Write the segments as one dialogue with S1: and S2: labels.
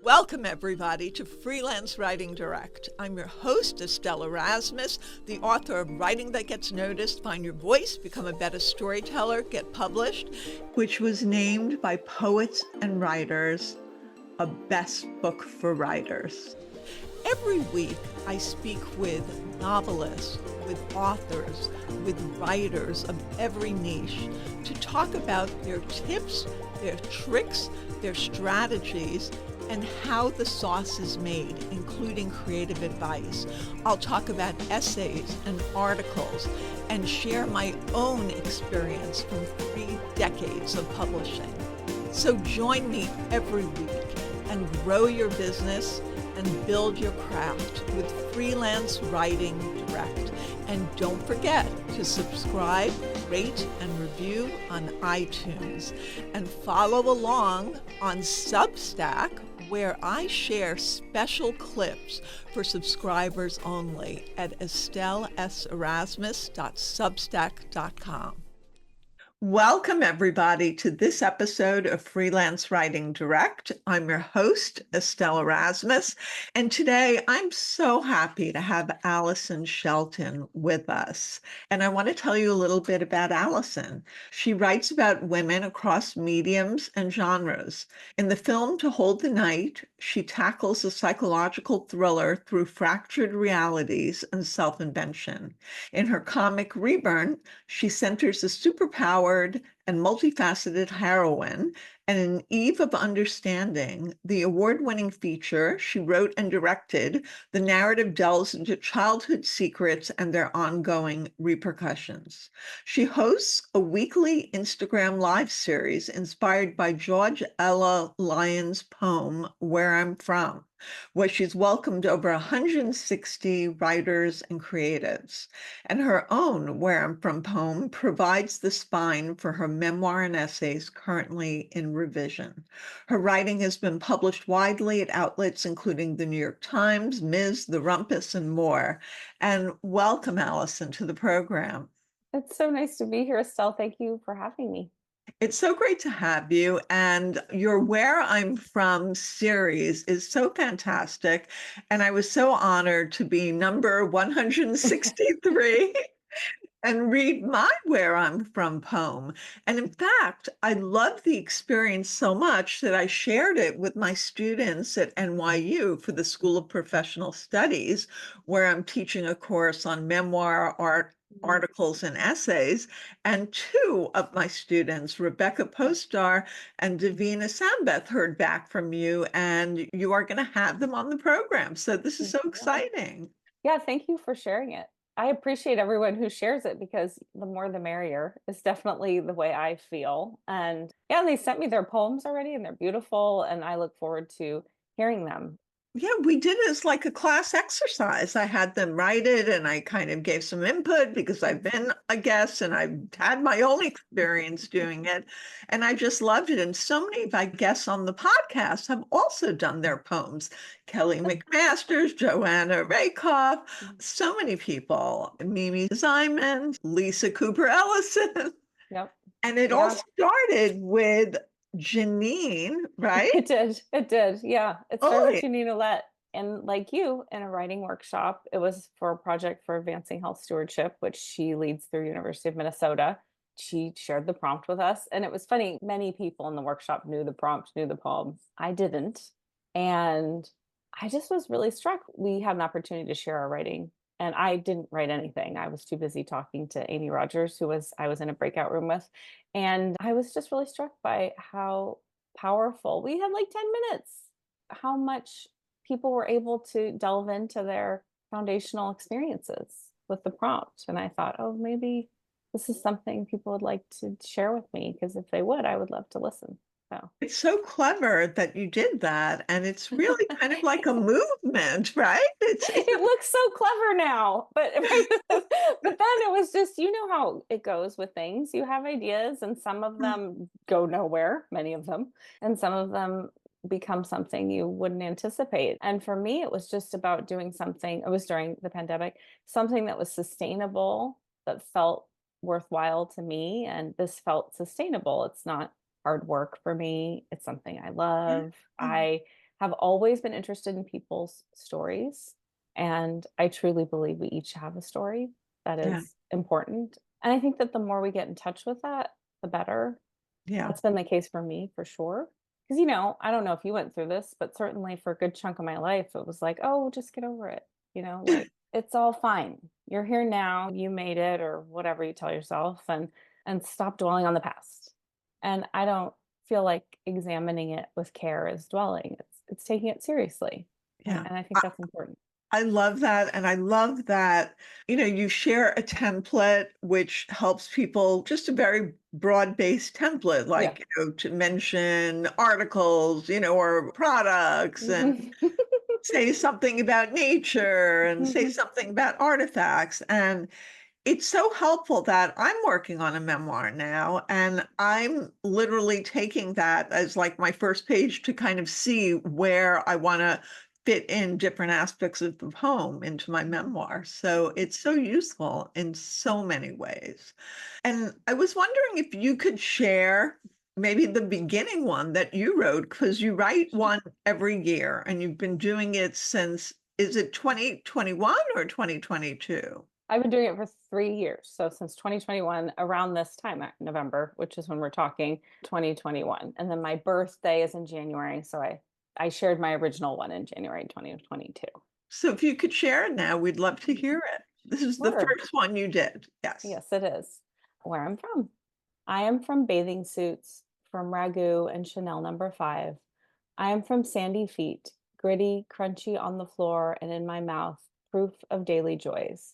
S1: Welcome, everybody, to Freelance Writing Direct. I'm your host, Estelle Erasmus, the author of Writing That Gets Noticed, Find Your Voice, Become a Better Storyteller, Get Published, which was named by Poets and Writers a best book for writers. Every week, I speak with novelists, with authors, with writers of every niche to talk about their tips, their tricks, their strategies, and how the sauce is made, including creative advice. I'll talk about essays and articles and share my own experience from 3 decades of publishing. So join me every week and grow your business and build your craft with Freelance Writing Direct. And don't forget to subscribe, rate, and review on iTunes. And follow along on Substack, where I share special clips for subscribers only at estelleserasmus.substack.com. Welcome, everybody, to this episode of Freelance Writing Direct. I'm your host, Estelle Erasmus, and today I'm so happy to have Alyson Shelton with us. And I want to tell you a little bit about Alyson. She writes about women across mediums and genres. In the film To Hold the Night, she tackles a psychological thriller through fractured realities and self-invention. In her comic Reborn, she centers a superpowered and multifaceted heroine, and in Eve of Understanding, the award-winning feature she wrote and directed, the narrative delves into childhood secrets and their ongoing repercussions. She hosts a weekly Instagram live series inspired by George Ella Lyon's poem, Where I'm From, where she's welcomed over 160 writers and creatives. And her own Where I'm From poem provides the spine for her memoir and essays currently in revision. Her writing has been published widely at outlets including the New York Times, Ms., The Rumpus, and more. And welcome, Alyson, to the program.
S2: It's so nice to be here, Estelle. Thank you for having me.
S1: It's so great to have you. And your Where I'm From series is so fantastic. And I was so honored to be number 163 and read my Where I'm From poem. And in fact, I loved the experience so much that I shared it with my students at NYU for the School of Professional Studies, where I'm teaching a course on memoir, art, articles, and essays. And 2 of my students, Rebecca Postar and Davina Sambeth, heard back from you, and you are going to have them on the program. So this is so exciting.
S2: Yeah, thank you for sharing it. I appreciate everyone who shares it because the more the merrier is definitely the way I feel. And yeah, they sent me their poems already and they're beautiful. And I look forward to hearing them.
S1: Yeah, we did it as like a class exercise. I had them write it and I kind of gave some input because I've been a guest and I've had my own experience doing it. And I just loved it. And so many of my guests on the podcast have also done their poems. Kelly McMasters, Joanna Rakoff, so many people, Mimi Simon, Lisa Cooper Ellison.
S2: Yep.
S1: And it all started with Jeannine, right?
S2: It did. It did. Yeah. It started
S1: Oh,
S2: with Jeannine Ouellette. And like you, in a writing workshop, it was for a project for advancing health stewardship, which she leads through University of Minnesota. She shared the prompt with us. And it was funny. Many people in the workshop knew the prompt, knew the poem. I didn't. And I just was really struck. We had an opportunity to share our writing. And I didn't write anything. I was too busy talking to Amy Rogers, I was in a breakout room with. And I was just really struck by how powerful we had like 10 minutes, how much people were able to delve into their foundational experiences with the prompt. And I thought, oh, maybe this is something people would like to share with me, because if they would, I would love to listen. So
S1: it's so clever that you did that. And it's really kind of like a movement, right?
S2: it looks so clever now, but but then it was just, you know how it goes with things. You have ideas and some of them go nowhere, many of them, and some of them become something you wouldn't anticipate. And for me, it was just about doing something. It was during the pandemic, something that was sustainable, that felt worthwhile to me. And this felt sustainable. It's not hard work for me. It's something I love. I have always been interested in people's stories. And I truly believe we each have a story that
S1: Yeah.
S2: is important. And I think that the more we get in touch with that, the better.
S1: Yeah.
S2: That's been the case for me for sure. Because, you know, I don't know if you went through this, but certainly for a good chunk of my life, it was like, oh, just get over it. You know, like it's all fine. You're here now, you made it, or whatever you tell yourself, and stop dwelling on the past. And I don't feel like examining it with care is dwelling. It's taking it seriously.
S1: Yeah.
S2: And I think that's important.
S1: I love that. And I love that, you share a template which helps people, just a very broad-based template,
S2: Yeah.
S1: like, to mention articles, or products and
S2: Mhm.
S1: say something about nature and say
S2: Mhm.
S1: something about artifacts. And it's so helpful that I'm working on a memoir now, and I'm literally taking that as like my first page to kind of see where I want to fit in different aspects of the poem into my memoir. So it's so useful in so many ways. And I was wondering if you could share maybe the beginning one that you wrote, because you write one every year and you've been doing it since, is it 2021 or 2022?
S2: I've been doing it for 3 years. So since 2021, around this time, November, which is when we're talking 2021. And then my birthday is in January. So I shared my original one in January 2022.
S1: So if you could share it now, we'd love to hear it. This is the
S2: Sure.
S1: first one you did. Yes.
S2: Yes, it is. Where I'm from. I am from bathing suits, from Ragu and Chanel number 5. I am from sandy feet, gritty, crunchy on the floor and in my mouth, proof of daily joys.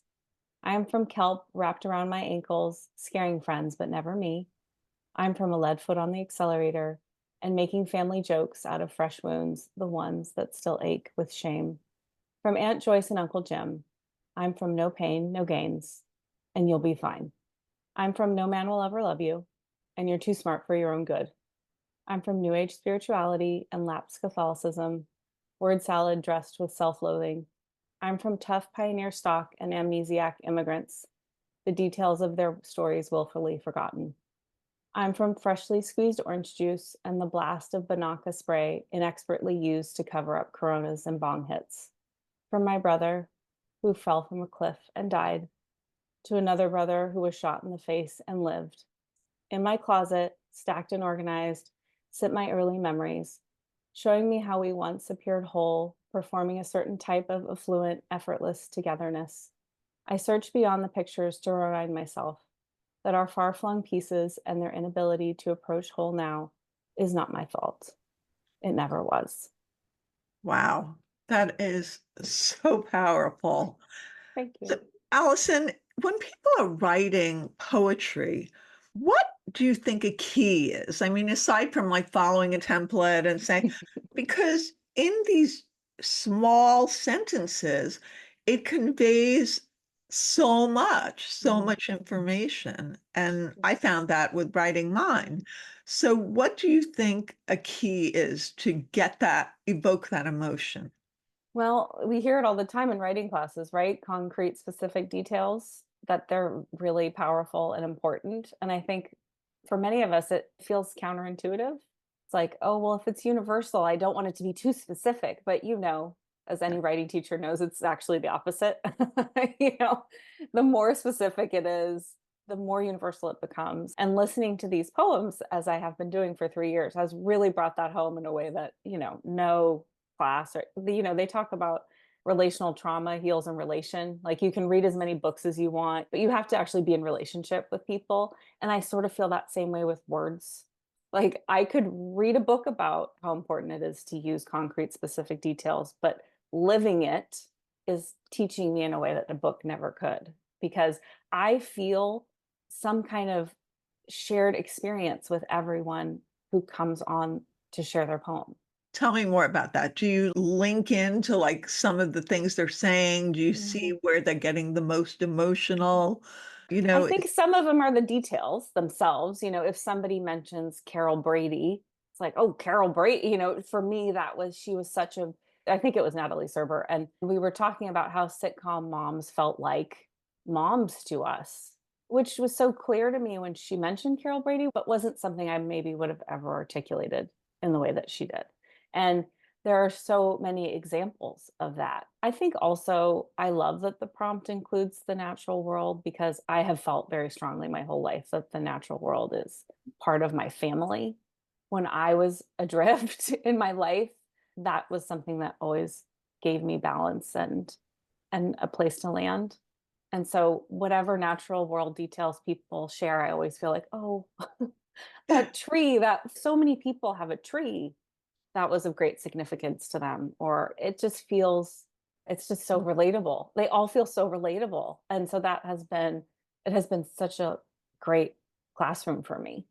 S2: I am from kelp wrapped around my ankles, scaring friends, but never me. I'm from a lead foot on the accelerator and making family jokes out of fresh wounds, the ones that still ache with shame. From Aunt Joyce and Uncle Jim, I'm from no pain, no gains, and you'll be fine. I'm from no man will ever love you, and you're too smart for your own good. I'm from New Age spirituality and lapsed Catholicism, word salad dressed with self loathing. I'm from tough pioneer stock and amnesiac immigrants, the details of their stories willfully forgotten. I'm from freshly squeezed orange juice and the blast of Banaka spray inexpertly used to cover up coronas and bong hits. From my brother, who fell from a cliff and died, to another brother who was shot in the face and lived. In my closet, stacked and organized, sit my early memories, showing me how we once appeared whole, performing a certain type of affluent, effortless togetherness. I search beyond the pictures to remind myself that our far flung pieces and their inability to approach whole now is not my fault. It never was.
S1: Wow. That is so powerful.
S2: Thank you.
S1: So, Allison, when people are writing poetry, what do you think a key is? I mean, aside from like following a template and saying, because in these small sentences, it conveys so
S2: Mhm.
S1: much information. And I found that with writing mine. So, what do you think a key is to get that, evoke that emotion?
S2: Well, we hear it all the time in writing classes, right? Concrete, specific details, that they're really powerful and important. And I think for many of us, it feels counterintuitive. It's like, oh, well, if it's universal, I don't want it to be too specific. But as any writing teacher knows, it's actually the opposite. you know, the more specific it is, the more universal it becomes. And listening to these poems, as I have been doing for 3 years, has really brought that home in a way that, no class or they talk about relational trauma heals in relation. Like you can read as many books as you want, but you have to actually be in relationship with people. And I sort of feel that same way with words. Like I could read a book about how important it is to use concrete specific details, but living it is teaching me in a way that a book never could, because I feel some kind of shared experience with everyone who comes on to share their poem.
S1: Tell me more about that. Do you link into like some of the things they're saying? Do you
S2: Mhm.
S1: see where they're getting the most emotional? You
S2: I
S1: know,
S2: think some of them are the details themselves. If somebody mentions Carol Brady, it's like, oh, Carol Brady. For me, she was such a, I think it was Natalie Serber. And we were talking about how sitcom moms felt like moms to us, which was so clear to me when she mentioned Carol Brady, but wasn't something I maybe would have ever articulated in the way that she did. And There are so many examples of that. I think also I love that the prompt includes the natural world because I have felt very strongly my whole life that the natural world is part of my family. When I was adrift in my life, that was something that always gave me balance and a place to land. And so whatever natural world details people share, I always feel like, oh, that tree, that so many people have a tree that was of great significance to them, or it's just so relatable. They all feel so relatable. And so it has been such a great classroom for me.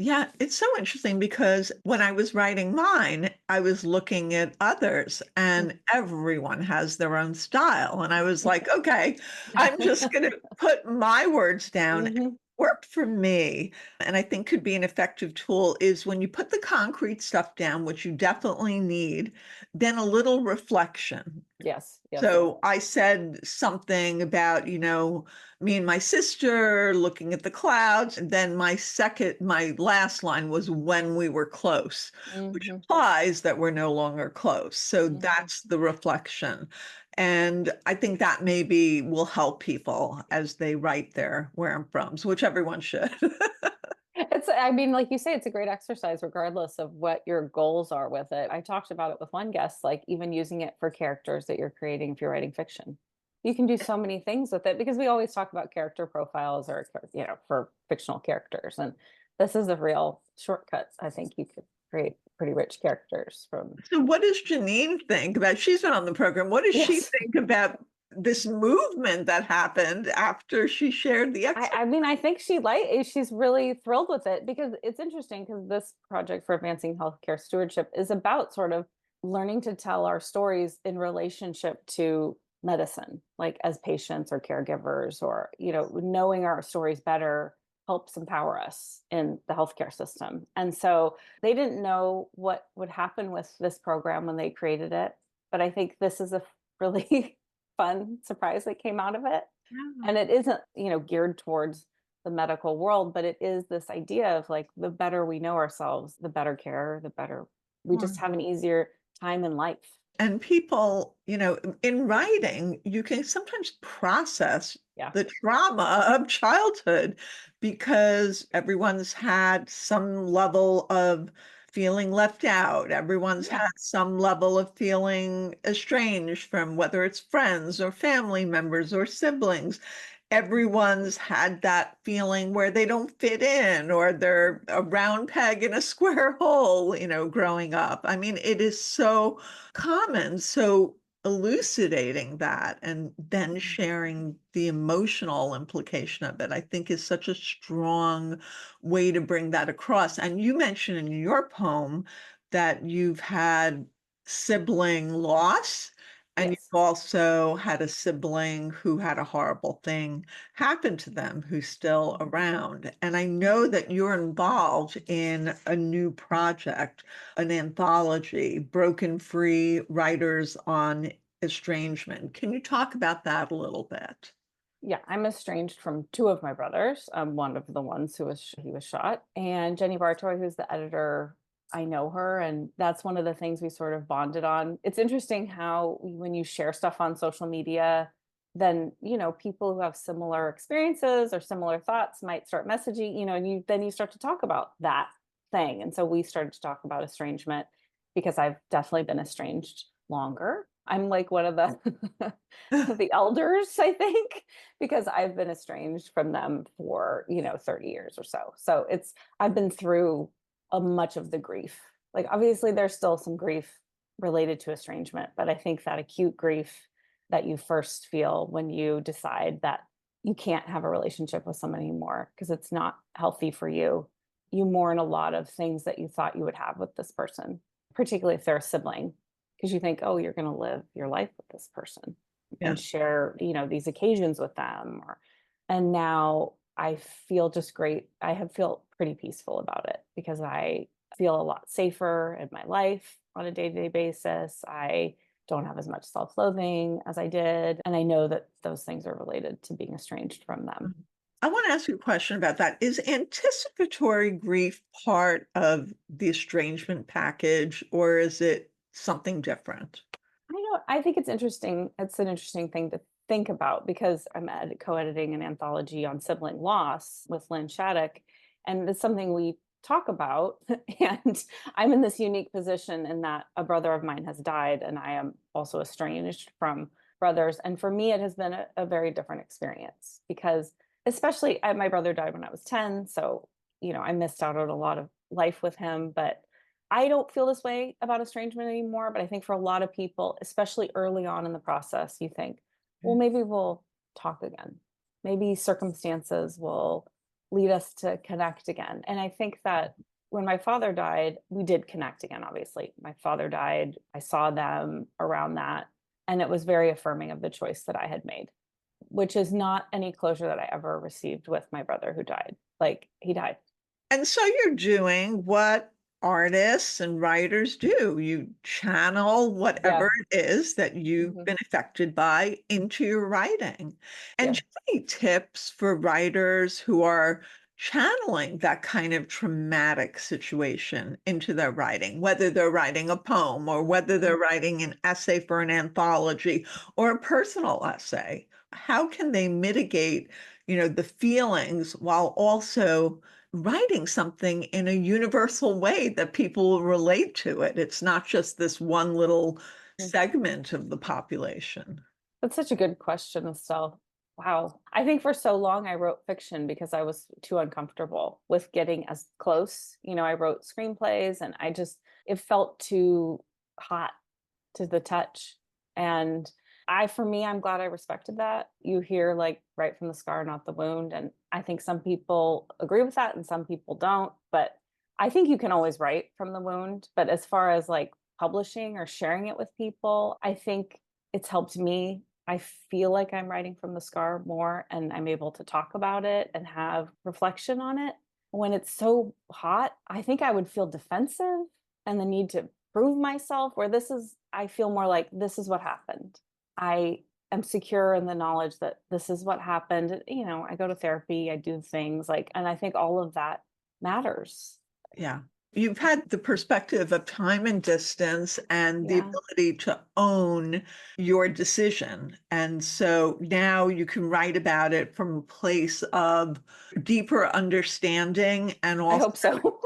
S1: Yeah, it's so interesting because when I was writing mine, I was looking at others
S2: Mm.
S1: and everyone has their own style. And I was like, okay, I'm just going to put my words down.
S2: Mhm.
S1: Worked for me, and I think could be an effective tool is when you put the concrete stuff down, which you definitely need, then a little reflection.
S2: Yes, yes.
S1: So I said something about, me and my sister looking at the clouds. And then my last line was when we were close, which
S2: Mhm,
S1: implies that we're no longer close. So
S2: mhm.
S1: that's the reflection. And I think that maybe will help people as they write their where I'm from, which everyone should.
S2: I mean, like you say, it's a great exercise regardless of what your goals are with it. I talked about it with one guest, like even using it for characters that you're creating if you're writing fiction. You can do so many things with it because we always talk about character profiles or, for fictional characters. And this is a real shortcut. I think you could create pretty rich characters from,
S1: So what does Jeannine think about? She's been on the program. What does she
S2: yes.
S1: think about this movement that happened after she shared the
S2: I mean, I think she's really thrilled with it because it's interesting because this project for advancing healthcare stewardship is about sort of learning to tell our stories in relationship to medicine, like as patients or caregivers, or knowing our stories better helps empower us in the healthcare system. And so they didn't know what would happen with this program when they created it, but I think this is a really fun surprise that came out of it,
S1: Yeah.
S2: and it isn't, geared towards the medical world, but it is this idea of like the better we know ourselves, the better care, the better we just
S1: Mm.
S2: have an easier time in life.
S1: And people, in writing, you can sometimes process
S2: Yeah.
S1: the trauma of childhood because everyone's had some level of feeling left out. Everyone's
S2: Yeah.
S1: had some level of feeling estranged from whether it's friends or family members or siblings. Everyone's had that feeling where they don't fit in or they're a round peg in a square hole, growing up. I mean, it is so common. So elucidating that and then sharing the emotional implication of it, I think is such a strong way to bring that across. And you mentioned in your poem that you've had sibling loss. And you've
S2: Yes.
S1: also had a sibling who had a horrible thing happen to them who's still around. And I know that you're involved in a new project, an anthology, Broken Free Writers on Estrangement. Can you talk about that a little bit?
S2: Yeah, I'm estranged from two of my brothers. One of the ones he was shot, and Jenny Bartoy, who's the editor. I know her, and that's one of the things we sort of bonded on. It's interesting how when you share stuff on social media, then people who have similar experiences or similar thoughts might start messaging, and you start to talk about that thing. And so we started to talk about estrangement because I've definitely been estranged longer. I'm like one of the the elders, I think, because I've been estranged from them for, 30 years or so. So I've been through much of the grief. Like, obviously, there's still some grief related to estrangement, but I think that acute grief that you first feel when you decide that you can't have a relationship with someone anymore because it's not healthy for you, you mourn a lot of things that you thought you would have with this person, particularly if they're a sibling, because you think, oh, you're going to live your life with this person
S1: Yeah.
S2: and share, these occasions with them. And now I feel just great. I have feel pretty peaceful about it because I feel a lot safer in my life on a day-to-day basis. I don't have as much self-loathing as I did. And I know that those things are related to being estranged from them.
S1: I want to ask you a question about that. Is anticipatory grief part of the estrangement package, or is it something different?
S2: I think it's interesting. It's an interesting thing to think about because co-editing an anthology on sibling loss with Lynn Shattuck, and it's something we talk about. And I'm in this unique position in that a brother of mine has died, and I am also estranged from brothers. And for me, it has been a very different experience because, especially, my brother died when I was 10, so I missed out on a lot of life with him, but I don't feel this way about estrangement anymore, but I think for a lot of people, especially early on in the process, you think, well, maybe we'll talk again. Maybe circumstances will lead us to connect again. And I think that when my father died, we did connect again, obviously. My father died. I saw them around that. And it was very affirming of the choice that I had made, which is not any closure that I ever received with my brother who died. Like, he died.
S1: And so you're doing what artists and writers do. You channel whatever
S2: Yeah.
S1: it is that you've
S2: Hmm.
S1: been affected by into your writing. And
S2: Yeah.
S1: do you have any tips for writers who are channeling that kind of traumatic situation into their writing, whether they're writing a poem or whether they're writing an essay for an anthology or a personal essay? How can they mitigate, the feelings while also writing something in a universal way that people will relate to it? It's not just this one little
S2: Mm.
S1: segment of the population.
S2: That's such a good question, Estelle. Wow. I think for so long I wrote fiction because I was too uncomfortable with getting as close. I wrote screenplays and it felt too hot to the touch. And for me, I'm glad I respected that. You hear like right from the scar, not the wound. And I think some people agree with that and some people don't. But I think you can always write from the wound. But as far as like publishing or sharing it with people, I think it's helped me. I feel like I'm writing from the scar more and I'm able to talk about it and have reflection on it. When it's so hot, I think I would feel defensive and the need to prove myself, where I feel more like this is what happened. I am secure in the knowledge that this is what happened. I go to therapy, I do things like, and I think all of that matters.
S1: Yeah. You've had the perspective of time and distance and the
S2: Yeah.
S1: ability to own your decision. And so now you can write about it from a place of deeper understanding and
S2: I
S1: also
S2: hope so.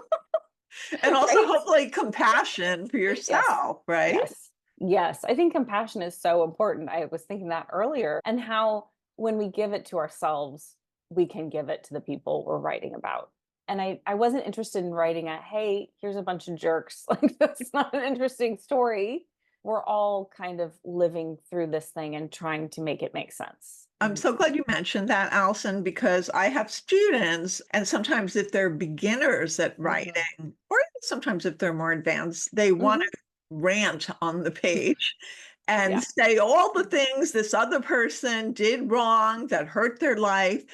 S1: and also
S2: Right?
S1: hopefully compassion for
S2: Yes.
S1: yourself, right?
S2: Yes. Yes. I think compassion is so important. I was thinking that earlier, and how when we give it to ourselves, we can give it to the people we're writing about. And I wasn't interested in writing hey, here's a bunch of jerks. Like, that's not an interesting story. We're all kind of living through this thing and trying to make it make sense.
S1: I'm so glad you mentioned that, Allison, because I have students, and sometimes if they're beginners at writing,
S2: Mhm.
S1: or even sometimes if they're more advanced, they want
S2: Mhm.
S1: to rant on the page and
S2: Yeah.
S1: say all the things this other person did wrong that hurt their life.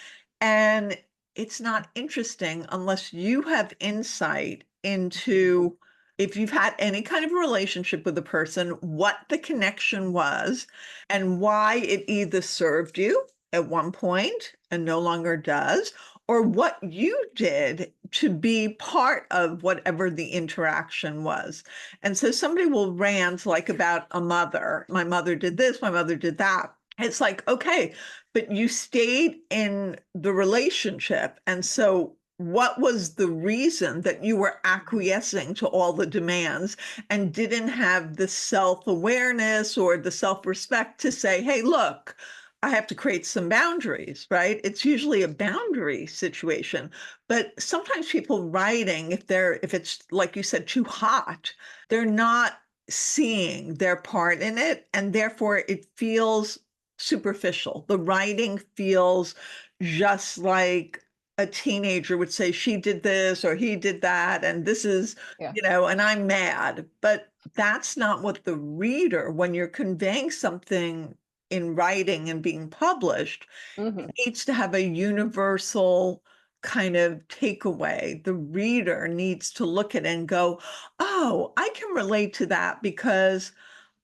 S1: And it's not interesting unless you have insight into, if you've had any kind of relationship with a person, what the connection was and why it either served you at one point and no longer does, or what you did to be part of whatever the interaction was. And so somebody will rant like about a mother. My mother did this, my mother did that. It's like, okay, but you stayed in the relationship. And so what was the reason that you were acquiescing to all the demands and didn't have the self-awareness or the self-respect to say, hey, look, I have to create some boundaries, right? It's usually a boundary situation. But sometimes people writing, if it's like you said, too hot, they're not seeing their part in it. And therefore it feels superficial. The writing feels just like a teenager would say, she did this or he did that, and this is,
S2: Yeah.
S1: and I'm mad. But that's not what the reader, when you're conveying something in writing and being published,
S2: Mhm.
S1: needs to have a universal kind of takeaway. The reader needs to look at it and go, oh, I can relate to that because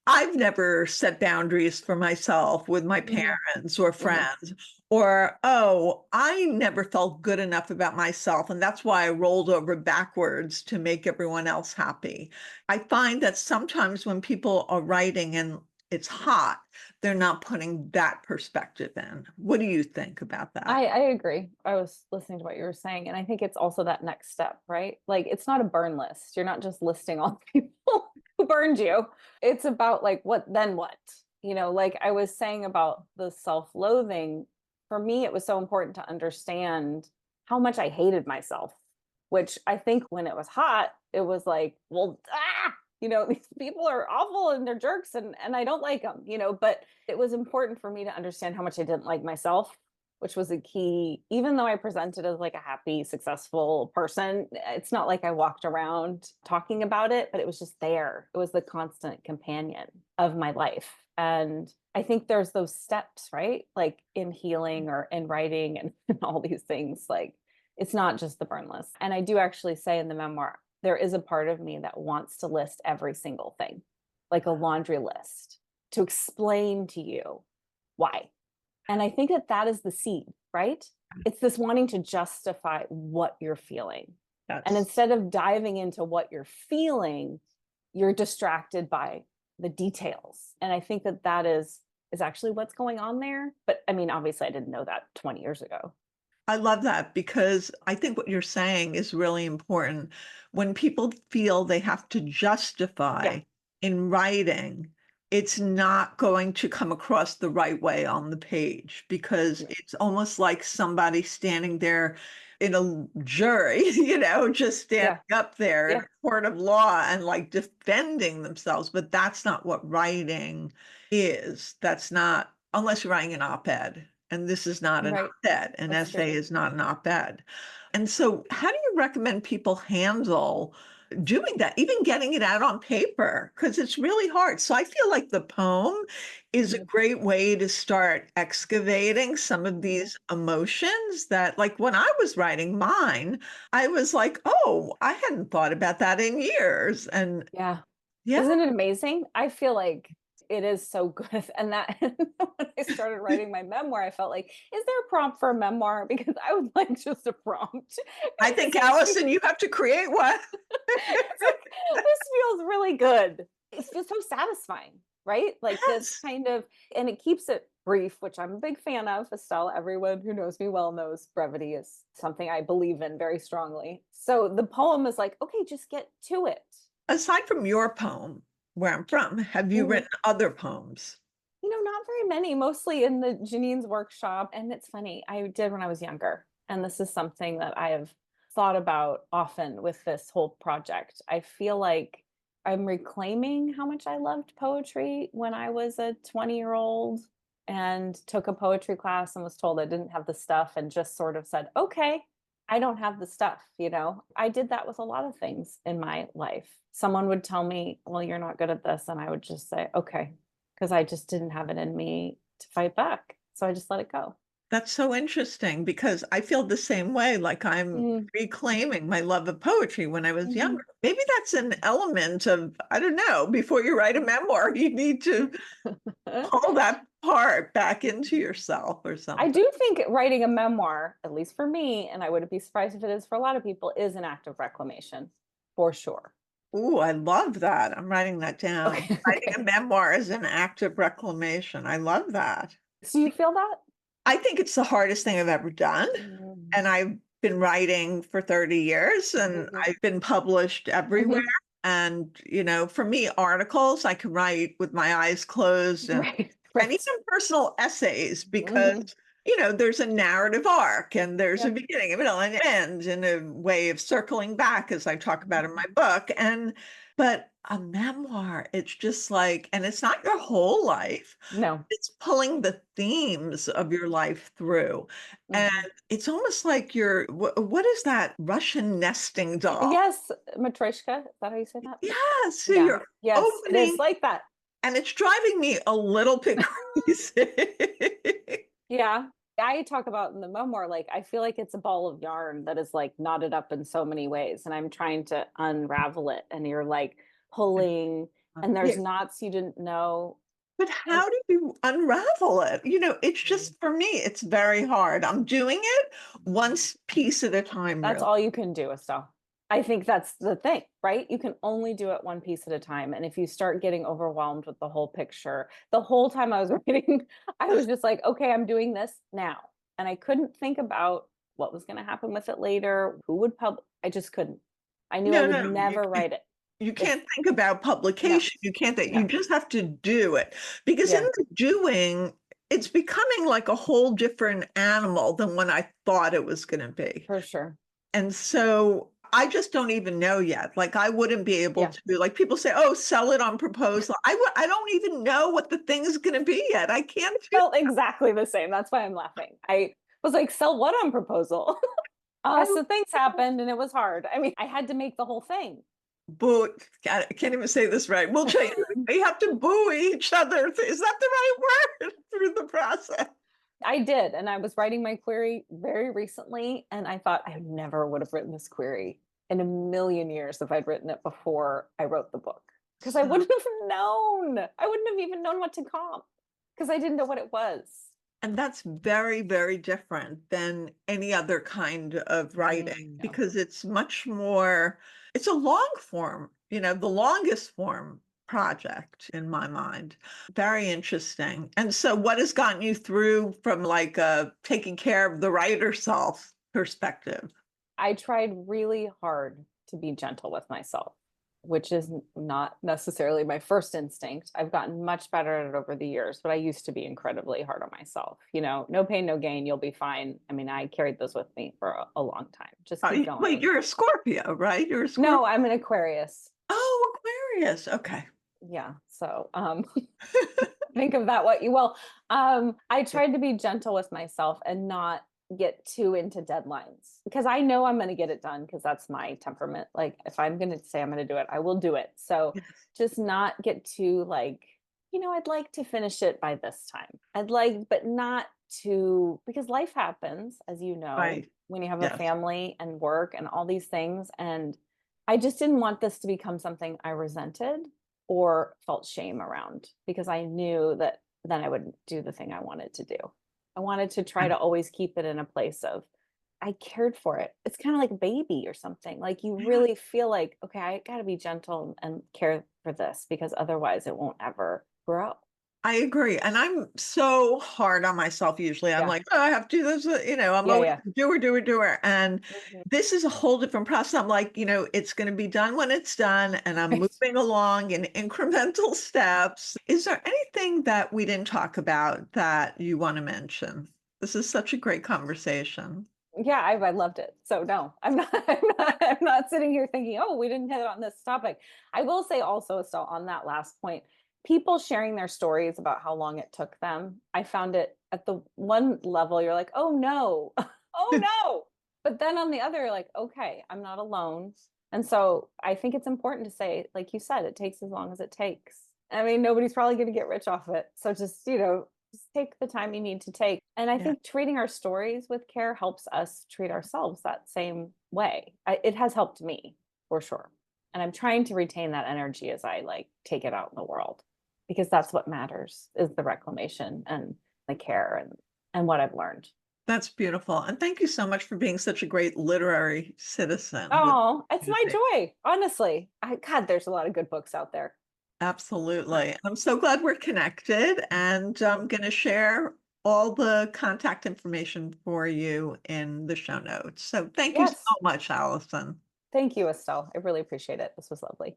S1: I've never set boundaries for myself with my
S2: Mhm,
S1: parents or
S2: mhm.
S1: friends, or, oh, I never felt good enough about myself. And that's why I rolled over backwards to make everyone else happy. I find that sometimes when people are writing and it's hot, they're not putting that perspective in. What do you think about that?
S2: I agree. I was listening to what you were saying, and I think it's also that next step, right? Like, it's not a burn list. You're not just listing all the people who burned you. It's about like, what then what? Like I was saying about the self-loathing, for me, it was so important to understand how much I hated myself, which I think when it was hot, it was like, well, these people are awful and they're jerks and I don't like them, but it was important for me to understand how much I didn't like myself, which was a key. Even though I presented as like a happy, successful person, it's not like I walked around talking about it, but it was just there. It was the constant companion of my life. And I think there's those steps, right? Like in healing or in writing and all these things, like it's not just the burn list. And I do actually say in the memoir, there is a part of me that wants to list every single thing, like a laundry list, to explain to you why. And I think that that is the seed, right? It's this wanting to justify what you're feeling. And
S1: That's
S2: instead of diving into what you're feeling, you're distracted by the details. And I think that that is actually what's going on there. But I mean, obviously I didn't know that 20 years ago.
S1: I love that because I think what you're saying is really important. When people feel they have to
S2: Yeah.
S1: justify in writing, it's not going to come across the right way on the page because
S2: Yeah.
S1: it's almost like somebody standing there in a jury, just standing
S2: Yeah.
S1: up there in
S2: Yeah.
S1: a court of law and like defending themselves. But that's not what writing is. That's not, unless you're writing an op-ed. And this is not an
S2: Right.
S1: op-ed. An
S2: That's true.
S1: essay is not an op-ed. And so how do you recommend people handle doing that, even getting it out on paper? Because it's really hard. So I feel like the poem is a
S2: Mhm.
S1: great way to start excavating some of
S2: Mhm.
S1: these emotions that, like when I was writing mine, I was like, oh, I hadn't thought about that in years. And
S2: Yeah.
S1: yeah.
S2: Isn't it amazing? I feel like it is so good. And that when I started writing my memoir, I felt like, is there a prompt for a memoir? Because I would like just a prompt.
S1: I
S2: It
S1: think,
S2: just makes me,
S1: Allison, you have to create one.
S2: it's like, this feels really good. It's just so satisfying, right? Like this
S1: Yes.
S2: kind of, and it keeps it brief, which I'm a big fan of. Estelle, everyone who knows me well knows brevity is something I believe in very strongly. So the poem is like, okay, just get to it.
S1: Aside from your poem, where I'm from, have you
S2: Mhm.
S1: written other poems?
S2: Not very many, mostly in the Jeannine's workshop. And it's funny, I did when I was younger. And this is something that I have thought about often with this whole project. I feel like I'm reclaiming how much I loved poetry when I was a 20-year-old and took a poetry class and was told I didn't have the stuff and just sort of said, okay, I don't have the stuff. I did that with a lot of things in my life. Someone would tell me, well, you're not good at this. And I would just say, okay, because I just didn't have it in me to fight back. So I just let it go.
S1: That's so interesting because I feel the same way. Like I'm
S2: Mm,
S1: reclaiming my love of poetry when I was
S2: mhm.
S1: younger. Maybe that's an element of, I don't know, before you write a memoir, you need to pull that part back into yourself or
S2: I
S1: something.
S2: do think writing a memoir, at least for me, and I wouldn't be surprised if it is for a lot of people, is an act of reclamation for sure.
S1: Ooh, I love that. I'm writing that down.
S2: Okay.
S1: Writing a
S2: Okay.
S1: memoir is an act of reclamation. I love that.
S2: So you feel that?
S1: I think it's the hardest thing I've ever done.
S2: Mm,
S1: And I've been writing for 30 years and
S2: mhm,
S1: I've been published everywhere.
S2: mhm.
S1: And, for me, articles I can write with my eyes closed
S2: Right.
S1: and
S2: Right.
S1: even personal essays because,
S2: Mhm.
S1: there's a narrative arc and there's a
S2: Yep.
S1: beginning, a middle, and an end in a way of circling back, as I talk about in my book. But a memoir, it's just like, and it's not your whole life.
S2: No.
S1: It's pulling the themes of your life through. And
S2: Mhm.
S1: it's almost like what is that Russian nesting doll?
S2: Yes, Matryoshka. Is that how you say that?
S1: Yeah, so
S2: Yeah.
S1: you're
S2: Yes, it
S1: opening,
S2: is like that.
S1: and it's driving me a little bit crazy.
S2: Yeah. I talk about in the memoir, like, I feel like it's a ball of yarn that is like knotted up in so many ways. And I'm trying to unravel it. And you're like pulling And there's
S1: Yeah.
S2: knots you didn't know.
S1: But
S2: And
S1: how do you unravel it? It's just, for me, it's very hard. I'm doing it piece at a time,
S2: that's
S1: really.
S2: all you can do, Estelle. I think that's the thing, right? You can only do it one piece at a time. And if you start getting overwhelmed with the whole picture, the whole time I was writing, I was just like, okay, I'm doing this now. And I couldn't think about what was going to happen with it later, who would I just couldn't. I knew I
S1: No,
S2: would
S1: no,
S2: never write it.
S1: you
S2: If
S1: can't think about
S2: no,
S1: publication. You can't think, you
S2: no,
S1: just have to do it. Because in
S2: yeah,
S1: the doing, it's becoming like a whole different animal than when I thought it was going to be.
S2: for sure.
S1: And so I just don't even know yet. Like, I wouldn't be able
S2: Yeah.
S1: to, like, people say, oh, sell it on proposal. I don't even know what the thing is going to be yet. I can't do.
S2: Felt exactly the same. That's why I'm laughing. I was like, sell what on proposal?
S1: I
S2: So things happened and it was hard. I mean, I had to make the whole thing.
S1: boo. I can't even say this right. We'll change it. They have to boo each other. Is that the right word? Through the process?
S2: I did. And I was writing my query very recently. And I thought I never would have written this query in a million years if I'd written it before I wrote the book. Because I wouldn't have known. I wouldn't have even known what to comp because I didn't know what it was.
S1: And that's very, very different than any other kind of writing,
S2: Yeah.
S1: because it's much more, it's a long form, the longest form project in my mind. Very interesting. And so what has gotten you through from like taking care of the writer self perspective?
S2: I tried really hard to be gentle with myself, which is not necessarily my first instinct. I've gotten much better at it over the years, but I used to be incredibly hard on myself. No pain, no gain, you'll be fine. I mean, I carried those with me for a long time. Just keep going.
S1: Wait, you're a Scorpio, right? You're a Scorpio.
S2: No, I'm an Aquarius.
S1: Oh, Aquarius. Okay.
S2: Yeah. So think of that what you will. I tried to be gentle with myself and not get too into deadlines because I know I'm going to get it done because that's my temperament. Like if I'm going to say I'm going to do it, I will do it. So
S1: Yes.
S2: just not get too like, I'd like to finish it by this time. But not to, because life happens, as you know,
S1: Right.
S2: when you have a
S1: Yes.
S2: family and work and all these things. And I just didn't want this to become something I resented or felt shame around because I knew that then I wouldn't do the thing I wanted to do. I wanted to try to always keep it in a place of I cared for it. It's kind of like a baby or something. Like you really feel like, okay, I got to be gentle and care for this because otherwise it won't ever grow.
S1: I agree. And I'm so hard on myself usually. I'm
S2: Yeah.
S1: like, oh, I have to do this, I'm
S2: Yeah.
S1: always
S2: Yeah.
S1: doer, doer, doer. And
S2: Mhm.
S1: this is a whole different process. I'm like, it's going to be done when it's done. And I'm
S2: Right.
S1: moving along in incremental steps. Is there anything that we didn't talk about that you want to mention? This is such a great conversation.
S2: Yeah, I loved it. So no, I'm not, I'm not sitting here thinking, oh, we didn't hit on this topic. I will say also, Estelle, on that last point, people sharing their stories about how long it took them. I found it at the one level, you're like, oh no, oh no. But then on the other, you're like, okay, I'm not alone. And so I think it's important to say, like you said, it takes as long as it takes. I mean, nobody's probably going to get rich off it. So just take the time you need to take. And I
S1: Yeah.
S2: think treating our stories with care helps us treat ourselves that same way. It has helped me for sure. And I'm trying to retain that energy as I take it out in the world because that's what matters is the reclamation and the care and what I've learned.
S1: That's beautiful. And thank you so much for being such a great literary citizen.
S2: Oh, it's my joy. Honestly. God, there's a lot of good books out there.
S1: Absolutely. I'm so glad we're connected, and I'm going to share all the contact information for you in the show notes. So thank you so
S2: Yes.
S1: much, Alyson.
S2: Thank you, Estelle. I really appreciate it. This was lovely.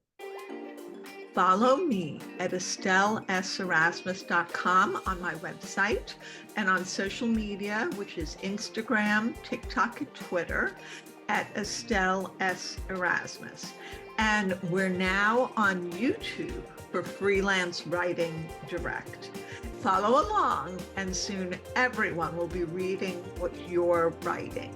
S1: Follow me at estelleserasmus.com on my website and on social media, which is Instagram, TikTok, and Twitter at Estelle S. Erasmus. And we're now on YouTube for Freelance Writing Direct. Follow along, and soon everyone will be reading what you're writing.